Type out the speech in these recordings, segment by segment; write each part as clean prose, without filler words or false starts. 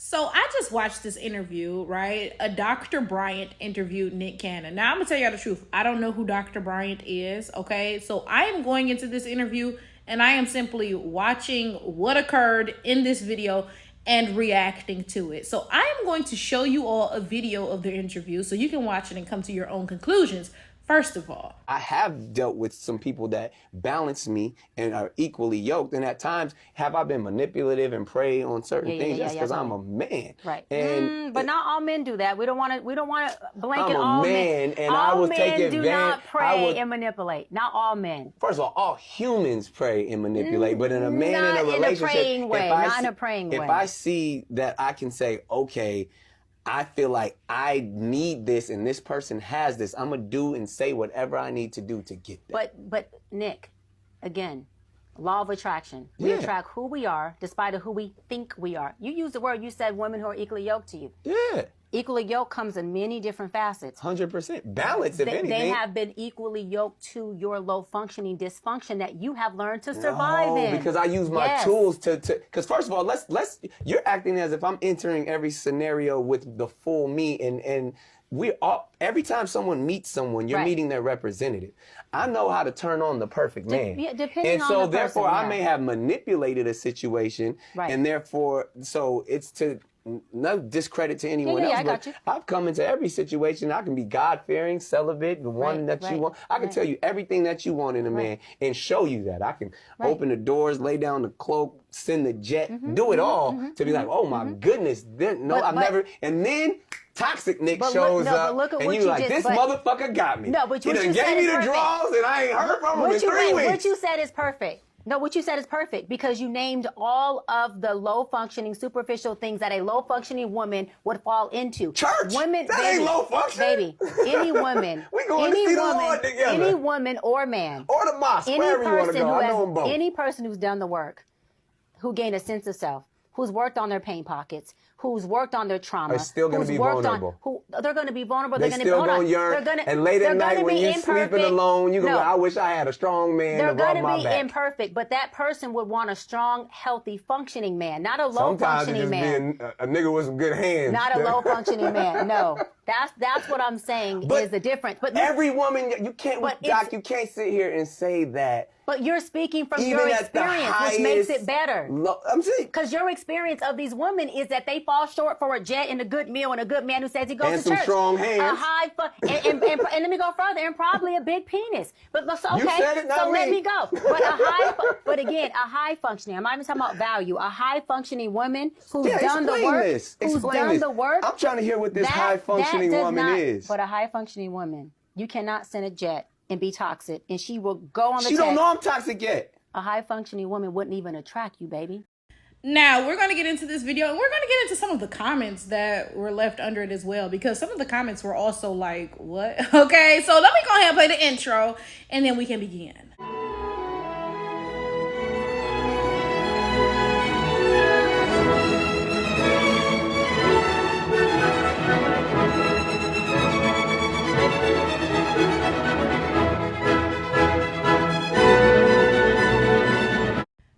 So I just watched this interview, right? A Dr. Bryant interviewed Nick Cannon. Now I'm gonna tell you the truth. I don't know who Dr. Bryant is. Okay, so I am going into this interview and I am simply watching what occurred in this video and reacting to it. So I am going to show you all a video of the interview so you can watch it and come to your own conclusions. First of all, I have dealt with some people that balance me and are equally yoked. And at times, have I been manipulative and prey on certain things just because I'm a man? Right. And but not all men do that. We don't want to blanket I'm a all man, men. and all I will men take advantage. do not prey and manipulate. Not all men. First of all humans prey and manipulate, but in a man Not in a relationship, in a praying way. Not in a praying way. If I see that I can say, okay, I feel like I need this and this person has this, I'm going to do and say whatever I need to do to get that. But Nick, again, law of attraction. We attract who we are despite of who we think we are. You used the word, you said women who are equally yoked to you. Yeah. Equally yoked comes in many different facets. 100%. Balance, if anything. They have been equally yoked to your low functioning dysfunction that you have learned to survive in. Because I use my tools to because first of all, let's you're acting as if I'm entering every scenario with the full me, and we all, every time someone meets someone, you're meeting their representative. I know how to turn on the perfect man. Depending and on so the therefore person, I may have manipulated a situation, and therefore so it's to no discredit to anyone else, but I've come into every situation. I can be God-fearing, celibate, the one that you want. I can tell you everything that you want in a man and show you that. I can open the doors, lay down the cloak, send the jet, do it all to be like, oh my goodness, I've never. And then toxic Nick shows up, and you're like, this motherfucker got me. No, but he done gave me the draws, and I ain't heard from him in 3 weeks. What you said is perfect. No, what you said is perfect because you named all of the low-functioning, superficial things that a low-functioning woman would fall into. Church, women, that ain't low-functioning. Baby, any woman, we going to see the Lord together. Any woman or man, or the mosque, wherever you want to go. I know them both. Any person who's done the work, who gained a sense of self, who's worked on their pain pockets, who's worked on their trauma, are still going to be vulnerable. They're going to be vulnerable. They're still going to yearn. And late at night when you're sleeping alone, you go, I wish I had a strong man to rub my back. They're going to be imperfect, but that person would want a strong, healthy, functioning man, not a low-functioning man. Sometimes a nigga with some good hands. Not a low-functioning man, no. That's what I'm saying is the difference. But every woman, you can't sit here and say that. But you're speaking from your experience, which makes it better. I'm saying. Because your experience of these women is that they fall short for a jet and a good meal and a good man who says he goes to church. And some strong hands. And let me go further, and probably a big penis. But okay, you said it, not so me. let me go. But again, a high functioning, I'm not even talking about value, a high functioning woman who's done the work. I'm trying to hear what this high functioning woman is. But a high functioning woman, you cannot send a jet and be toxic, and she will go on the She don't know I'm toxic yet. A high-functioning woman wouldn't even attract you, baby. Now, we're going to get into this video, and we're going to get into some of the comments that were left under it as well, because some of the comments were also like, what? Okay, so let me go ahead and play the intro, and then we can begin.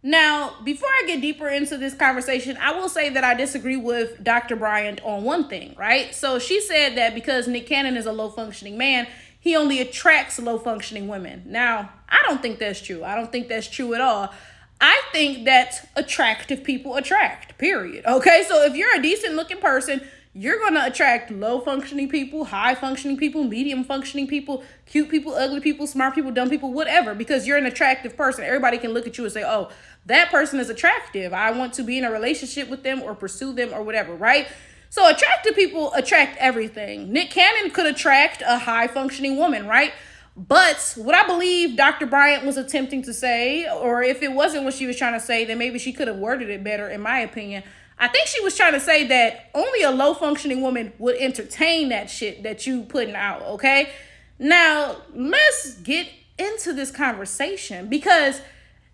Now, before I get deeper into this conversation, I will say that I disagree with Dr. Bryant on one thing, right? So she said that because Nick Cannon is a low-functioning man, he only attracts low-functioning women. Now, I don't think that's true. I don't think that's true at all. I think that attractive people attract, period. Okay, so if you're a decent-looking person, you're going to attract low-functioning people, high-functioning people, medium-functioning people, cute people, ugly people, smart people, dumb people, whatever, because you're an attractive person. Everybody can look at you and say, oh, that person is attractive. I want to be in a relationship with them or pursue them or whatever, right? So attractive people attract everything. Nick Cannon could attract a high-functioning woman, right? But what I believe Dr. Bryant was attempting to say, or if it wasn't what she was trying to say, then maybe she could have worded it better, in my opinion. I think she was trying to say that only a low-functioning woman would entertain that shit that you putting out, okay? Now, let's get into this conversation because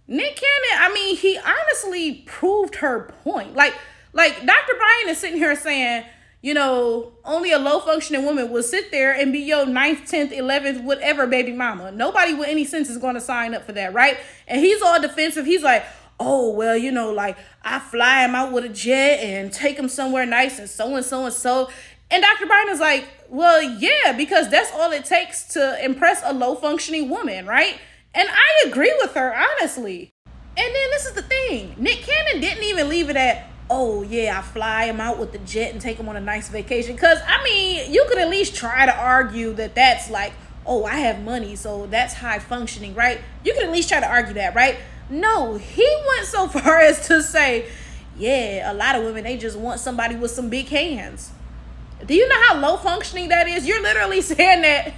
Nick Cannon, I mean, he honestly proved her point. Like Dr. Bryant is sitting here saying, you know, only a low-functioning woman will sit there and be your 9th, 10th, 11th, whatever baby mama. Nobody with any sense is going to sign up for that, right? And he's all defensive. He's like, oh, well, like I fly him out with a jet and take him somewhere nice and so and so and so. And Dr. Bryan is like, well, yeah, because that's all it takes to impress a low functioning woman, right? And I agree with her, honestly. And then this is the thing. Nick Cannon didn't even leave it at, oh, yeah, I fly him out with the jet and take him on a nice vacation. Because, I mean, you could at least try to argue that that's like, oh, I have money, so that's high functioning, right? You could at least try to argue that, right? No, he went so far as to say, yeah, a lot of women, they just want somebody with some big hands. Do you know how low functioning that is? You're literally saying that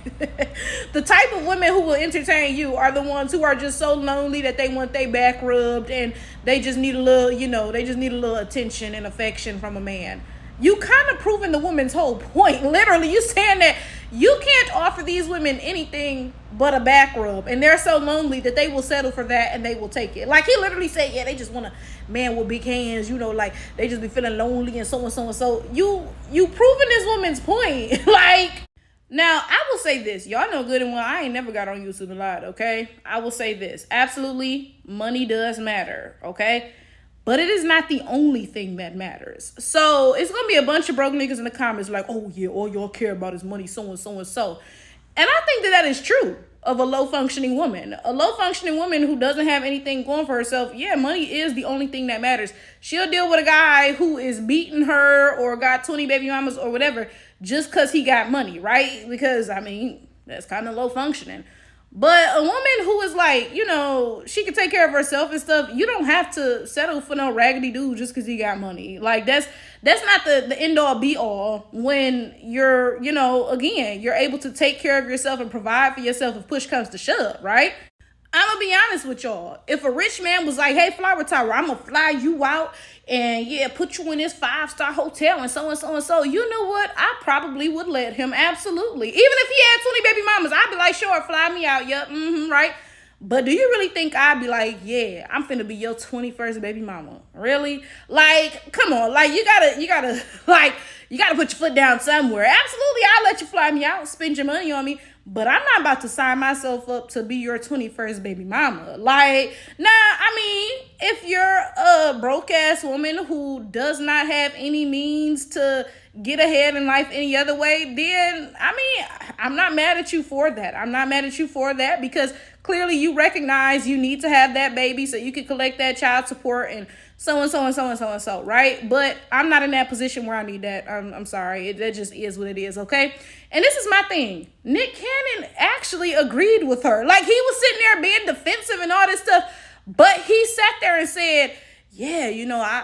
the type of women who will entertain you are the ones who are just so lonely that they want their back rubbed and they just need a little, they just need a little attention and affection from a man. You kind of proving the woman's whole point. Literally, you saying that you can't offer these women anything but a back rub, and they're so lonely that they will settle for that and they will take it. Like he literally said, yeah, they just want a man with big hands, like they just be feeling lonely and so and so and so. You proving this woman's point. Like, now I will say this, y'all know good and well, I ain't never got on YouTube a lot, okay? I will say this, absolutely, money does matter, okay? But it is not the only thing that matters. So it's going to be a bunch of broke niggas in the comments like, oh yeah, all y'all care about is money, so and so and so. And I think that is true of a low functioning woman. A low functioning woman who doesn't have anything going for herself, yeah, money is the only thing that matters. She'll deal with a guy who is beating her or got 20 baby mamas or whatever just because he got money, right? Because, I mean, that's kind of low functioning. But a woman who is like, she can take care of herself and stuff, you don't have to settle for no raggedy dude just because he got money. Like, that's not the end all be all when you're, again, you're able to take care of yourself and provide for yourself if push comes to shove, right? I'm going to be honest with y'all. If a rich man was like, hey, Flower Tower, I'm going to fly you out and, yeah, put you in this 5-star hotel and so and so and so, you know what? I probably would let him, absolutely. Even if he had 20 baby mamas, I'd be like, sure, fly me out. Yep, right? But do you really think I'd be like, yeah, I'm finna be your 21st baby mama? Really? Like, come on. Like, you gotta put your foot down somewhere. Absolutely, I'll let you fly me out, spend your money on me. But I'm not about to sign myself up to be your 21st baby mama. Like, nah, I mean, if you're a broke-ass woman who does not have any means to get ahead in life any other way, then, I mean, I'm not mad at you for that. I'm not mad at you for that because clearly you recognize you need to have that baby so you can collect that child support and so and so and so and so and so, right? But I'm not in that position where I need that. I'm sorry. That just is what it is, okay? And this is my thing. Nick Cannon actually agreed with her. Like, he was sitting there being defensive and all this stuff, but he sat there and said, yeah,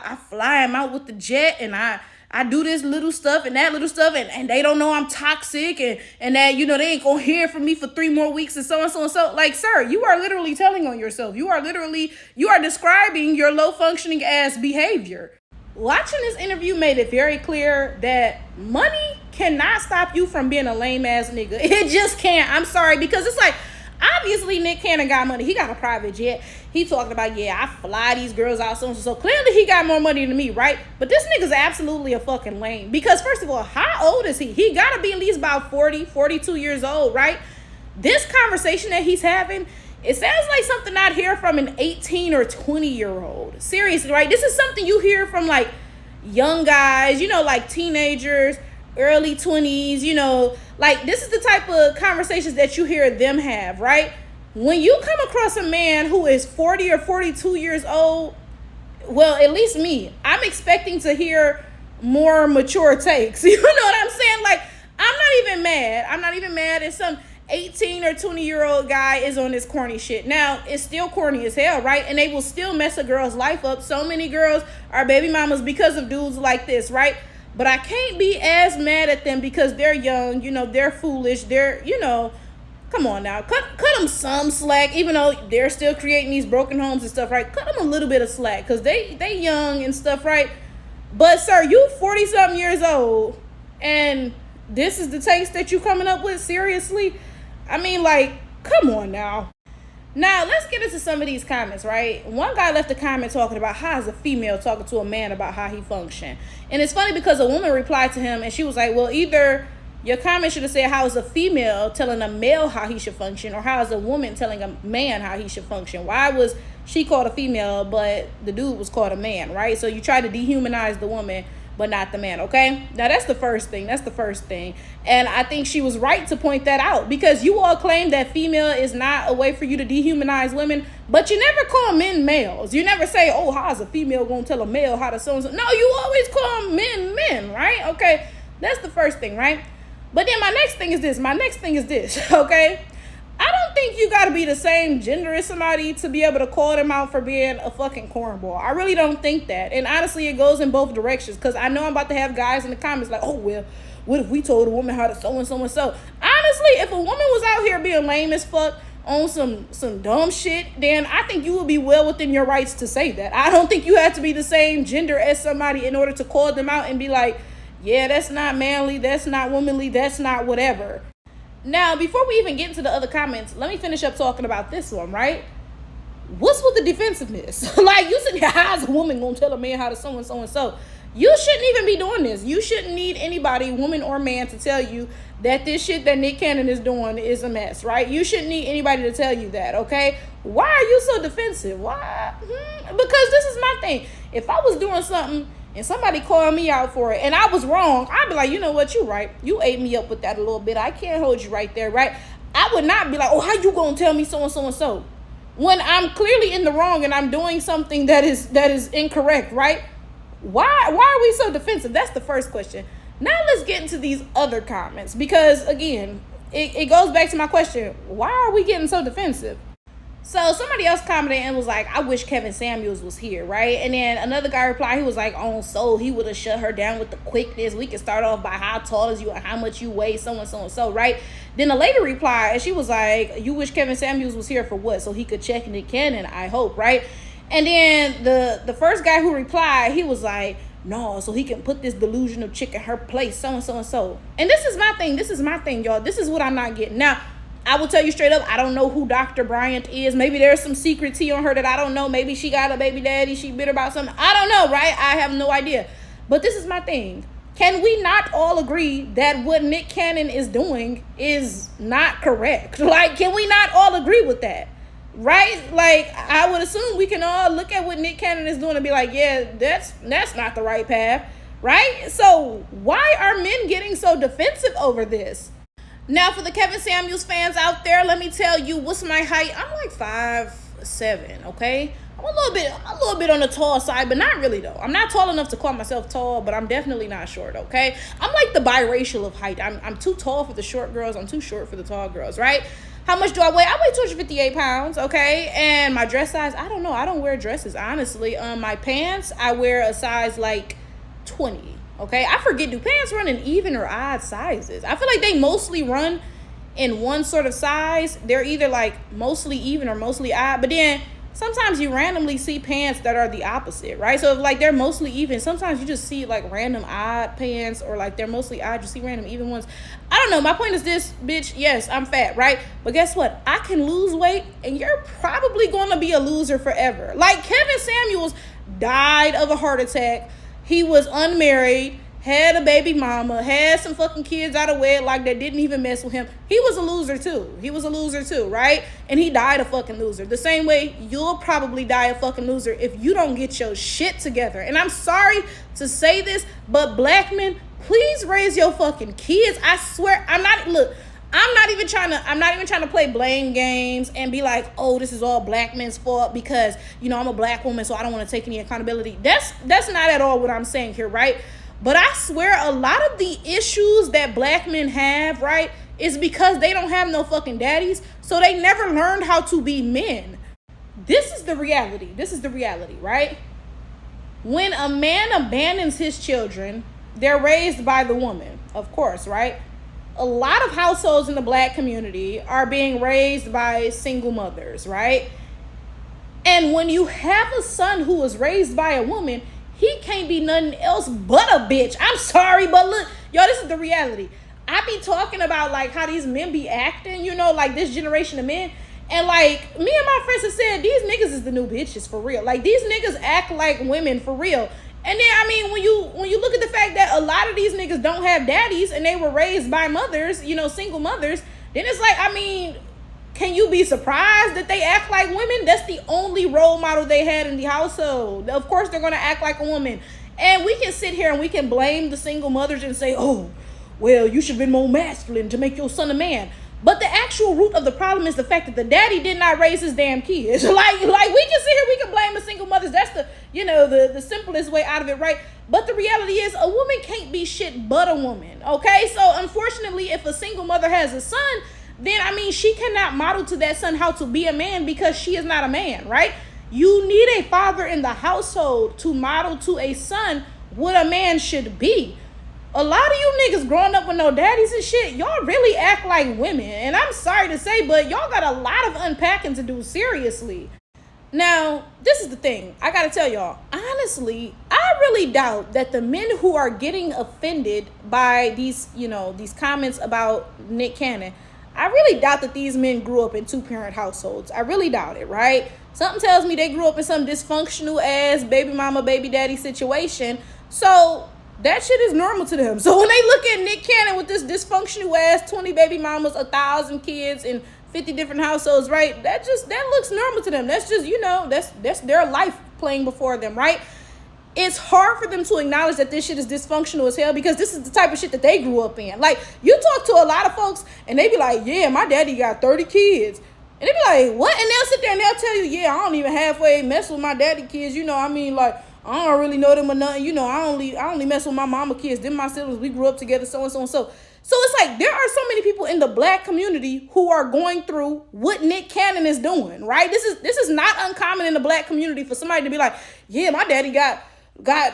I fly him out with the jet and I do this little stuff and that little stuff and they don't know I'm toxic and that, they ain't gonna hear from me for 3 more weeks and so and so and so. Like, sir, you are literally telling on yourself. You are describing your low functioning ass behavior. Watching this interview made it very clear that money cannot stop you from being a lame ass nigga. It just can't. I'm sorry, because it's like, obviously Nick Cannon got money. He got a private jet. He talking about, yeah, I fly these girls out, so and so. Clearly he got more money than me, right? But this nigga's absolutely a fucking lame. Because first of all, how old is he? He gotta be at least about 40, 42 years old, right? This conversation that he's having, it sounds like something I'd hear from an 18 or 20-year-old. Seriously, right? This is something you hear from like young guys, like teenagers, early 20s, like this is the type of conversations that you hear them have, right? When you come across a man who is 40 or 42 years old, well, at least me, I'm expecting to hear more mature takes. You know what I'm saying? Like, I'm not even mad if some 18 or 20-year-old guy is on this corny shit. Now, it's still corny as hell, right? And they will still mess a girl's life up. So many girls are baby mamas because of dudes like this, right? But I can't be as mad at them because they're young, they're foolish, they're, come on now. Cut them some slack, even though they're still creating these broken homes and stuff, right? Cut them a little bit of slack because they young and stuff, right? But, sir, you 40-something years old, and this is the taste that you coming up with? Seriously? I mean, like, come on now. Now, let's get into some of these comments, right? One guy left a comment talking about how is a female talking to a man about how he function. And it's funny because a woman replied to him and she was like, well, either your comment should have said how is a female telling a male how he should function or how is a woman telling a man how he should function. Why was she called a female, but the dude was called a man, right? So you try to dehumanize the woman, but not the man, okay? Now, that's the first thing. And I think she was right to point that out, because you all claim that female is not a way for you to dehumanize women, but you never call men males. You never say, oh, how's a female gonna tell a male how to so-and-so? No, you always call men, right? Okay, that's the first thing, right? But then my next thing is this, okay? I don't think you gotta be the same gender as somebody to be able to call them out for being a fucking cornball. I really don't think that. And honestly, it goes in both directions, because I know I'm about to have guys in the comments like, oh, well, what if we told a woman how to so-and-so? Honestly, if a woman was out here being lame as fuck on some dumb shit, then I think you would be well within your rights to say that. I don't think you have to be the same gender as somebody in order to call them out and be like, yeah, that's not manly, that's not womanly, that's not whatever. Now, before we even get into the other comments, let me finish up talking about this one, right? What's with the defensiveness? Like, you said, how's a woman gonna tell a man how to so-and-so? You shouldn't even be doing this. You shouldn't need anybody, woman or man, to tell you that this shit that Nick Cannon is doing is a mess, right? You shouldn't need anybody to tell you that, okay? Why are you so defensive? Why? Because this is my thing. If I was doing something and somebody called me out for it and I was wrong, I'd be like, you know what, you right. You ate me up with that a little bit. I can't hold you right there, right? I would not be like, oh, how you gonna tell me so-and-so? When I'm clearly in the wrong and I'm doing something that is incorrect, right? Why are we so defensive? That's the first question. Now let's get into these other comments, because again, it goes back to my question. Why are we getting so defensive? So somebody else commented and was like, I wish Kevin Samuels was here, right? And then another guy replied, he was like, on soul, he would have shut her down with the quickness. We can start off by how tall is you and how much you weigh, so, right? Then a lady replied, and she was like, you wish Kevin Samuels was here for what? So he could check Nick Cannon, I hope, right? And then the first guy who replied, he was like, no, so he can put this delusional chick in her place, so. And this is my thing, y'all. This is what I'm not getting. Now, I will tell you straight up, I don't know who Dr. Bryant is. Maybe there's some secret tea on her that I don't know. Maybe she got a baby daddy. She bitter about something. I don't know, right? I have no idea. But this is my thing. Can we not all agree that what Nick Cannon is doing is not correct? Like, can we not all agree with that? Right? Like, I would assume we can all look at what Nick Cannon is doing and be like, yeah, that's not the right path. Right? So why are men getting so defensive over this? Now, for the Kevin Samuels fans out there, let me tell you, what's my height? I'm like 5'7", okay? I'm a little bit on the tall side, but not really though. I'm not tall enough to call myself tall, but I'm definitely not short, okay? I'm like the biracial of height. I'm too tall for the short girls. I'm too short for the tall girls, right? How much do I weigh? I weigh 258 pounds, okay? And my dress size, I don't know. I don't wear dresses, honestly. My pants, I wear a size like 20. Okay, I forget, do pants run in even or odd sizes? I feel like they mostly run in one sort of size. They're either like mostly even or mostly odd, but then sometimes you randomly see pants that are the opposite, right? So if like they're mostly even, sometimes you just see like random odd pants, or like they're mostly odd, you see random even ones. I don't know, my point is this, bitch, yes, I'm fat, right? But guess what? I can lose weight and you're probably going to be a loser forever. Like Kevin Samuels died of a heart attack. He was unmarried, had a baby mama, had some fucking kids out of wedlock that didn't even mess with him. He was a loser too, right? And he died a fucking loser. The same way you'll probably die a fucking loser if you don't get your shit together. And I'm sorry to say this, but black men, please raise your fucking kids. I swear, I'm not even trying to play blame games and be like, oh, this is all black men's fault because, you know, I'm a black woman, so I don't want to take any accountability. That's not at all what I'm saying here, right? But I swear a lot of the issues that black men have, right, is because they don't have no fucking daddies, so they never learned how to be men. This is the reality, right? When a man abandons his children, they're raised by the woman, of course, right? A lot of households in the black community are being raised by single mothers, right? And when you have a son who was raised by a woman, he can't be nothing else but a bitch. I'm sorry, but look, yo, this is the reality. I be talking about like how these men be acting, you know, like this generation of men. And like me and my friends have said, these niggas is the new bitches for real. Like these niggas act like women for real. And then, I mean, when you look at the fact that a lot of these niggas don't have daddies and they were raised by mothers, you know, single mothers, then it's like, I mean, can you be surprised that they act like women? That's the only role model they had in the household. Of course, they're going to act like a woman. And we can sit here and we can blame the single mothers and say, oh, well, you should have been more masculine to make your son a man. But the actual root of the problem is the fact that the daddy did not raise his damn kids. Like we can sit here, we can blame the single mothers. That's the simplest way out of it, right? But the reality is a woman can't be shit but a woman, okay? So unfortunately, if a single mother has a son, then she cannot model to that son how to be a man because she is not a man, right? You need a father in the household to model to a son what a man should be. A lot of you niggas growing up with no daddies and shit, y'all really act like women. And I'm sorry to say, but y'all got a lot of unpacking to do, seriously. Now, this is the thing. I gotta tell y'all, honestly, I really doubt that the men who are getting offended by these comments about Nick Cannon, I really doubt that these men grew up in 2-parent households. I really doubt it, right? Something tells me they grew up in some dysfunctional ass baby mama, baby daddy situation. So that shit is normal to them. So when they look at Nick Cannon with this dysfunctional ass 20 baby mamas, 1,000 kids in 50 different households, right? That looks normal to them. That's just, that's their life playing before them, right? It's hard for them to acknowledge that this shit is dysfunctional as hell because this is the type of shit that they grew up in. Like, you talk to a lot of folks and they be like, yeah, my daddy got 30 kids. And they be like, what? And they'll sit there and they'll tell you, yeah, I don't even halfway mess with my daddy kids. I don't really know them or nothing. I only mess with my mama kids. Them my siblings, we grew up together, so and so and so. So it's like there are so many people in the black community who are going through what Nick Cannon is doing, right? This is not uncommon in the black community for somebody to be like, yeah, my daddy got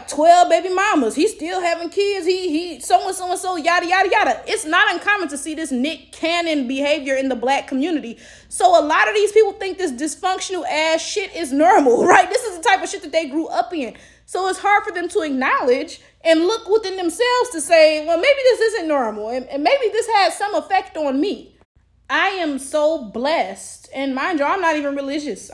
12 baby mamas. He's still having kids. He so and so and so, yada, yada, yada. It's not uncommon to see this Nick Cannon behavior in the black community. So a lot of these people think this dysfunctional ass shit is normal, right? This is the type of shit that they grew up in. So it's hard for them to acknowledge and look within themselves to say, well, maybe this isn't normal. And maybe this has some effect on me. I am so blessed. And mind you, I'm not even religious,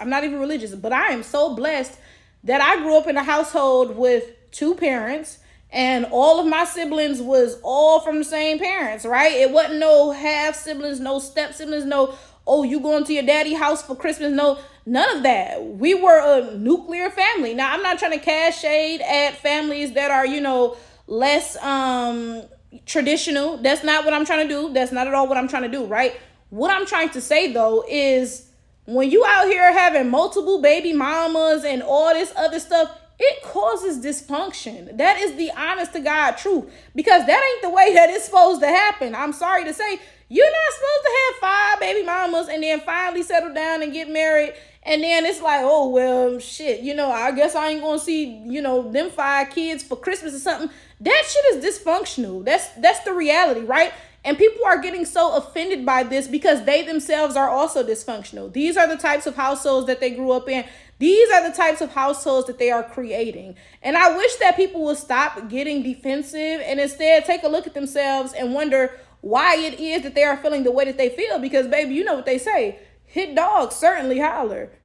but I am so blessed that I grew up in a household with 2 parents and all of my siblings was all from the same parents, right? It wasn't no half siblings, no step siblings, no, oh, you going to your daddy's house for Christmas? No, none of that. We were a nuclear family. Now, I'm not trying to cast shade at families that are, less traditional. That's not what I'm trying to do. That's not at all what I'm trying to do, right? What I'm trying to say, though, is when you out here having multiple baby mamas and all this other stuff, it causes dysfunction. That is the honest to God truth, because that ain't the way that it's supposed to happen. I'm sorry to say, you're not supposed to have 5 baby mamas and then finally settle down and get married. And then it's like, oh, well, shit, I guess I ain't going to see, them 5 kids for Christmas or something. That shit is dysfunctional. That's the reality, right? And people are getting so offended by this because they themselves are also dysfunctional. These are the types of households that they grew up in. These are the types of households that they are creating. And I wish that people would stop getting defensive and instead take a look at themselves and wonder why it is that they are feeling the way that they feel. Because, baby, you know what they say. Hit dogs certainly holler.